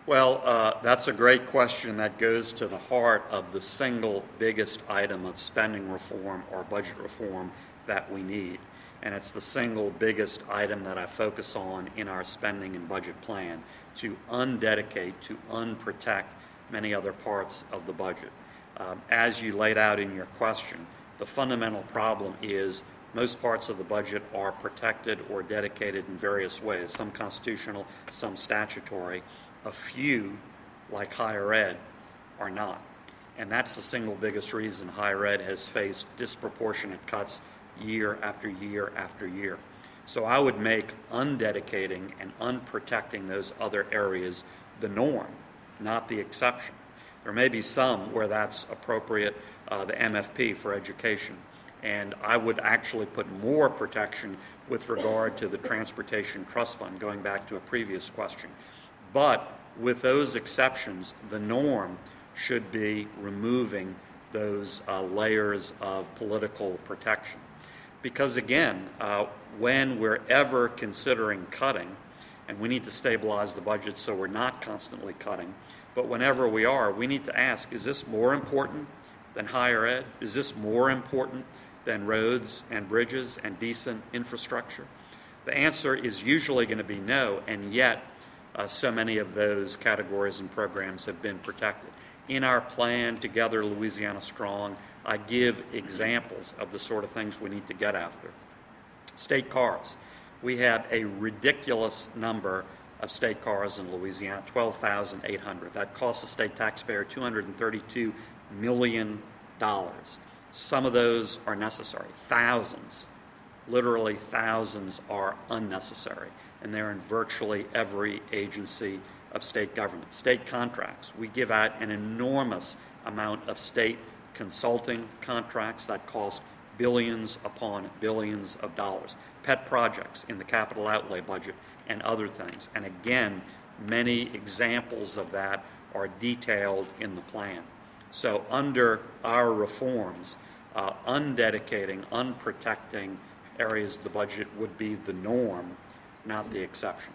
Well, that's a great question that goes to the heart of the single biggest item of spending reform or budget reform that we need. And it's the single biggest item that I focus on in our spending and budget plan, to undedicate, to unprotect many other parts of the budget. As you laid out in your question, the fundamental problem is most parts of the budget are protected or dedicated in various ways, some constitutional, some statutory. A few, like higher ed, are not. And that's the single biggest reason higher ed has faced disproportionate cuts year after year after year. So I would make undedicating and unprotecting those other areas the norm, not the exception. There may be some where that's appropriate, the MFP for education. And I would actually put more protection with regard to the Transportation Trust Fund, going back to a previous question. But with those exceptions, the norm should be removing those layers of political protection. Because again, when we're ever considering cutting, and we need to stabilize the budget so we're not constantly cutting, but whenever we are, we need to ask, is this more important than higher ed? Is this more important than roads and bridges and decent infrastructure? The answer is usually going to be no, and yet so many of those categories and programs have been protected. In our plan, Together Louisiana Strong, I give examples of the sort of things we need to get after. State cars. We have a ridiculous number of state cars in Louisiana, 12,800. That costs the state taxpayer $232 million. Some of those are necessary. Thousands, literally thousands, are unnecessary. And they're in virtually every agency of state government. State contracts. We give out an enormous amount of state consulting contracts that cost billions upon billions of dollars. Pet projects in the capital outlay budget and other things. And again, many examples of that are detailed in the plan. So under our reforms, undedicating, unprotecting areas of the budget would be the norm, not the exception.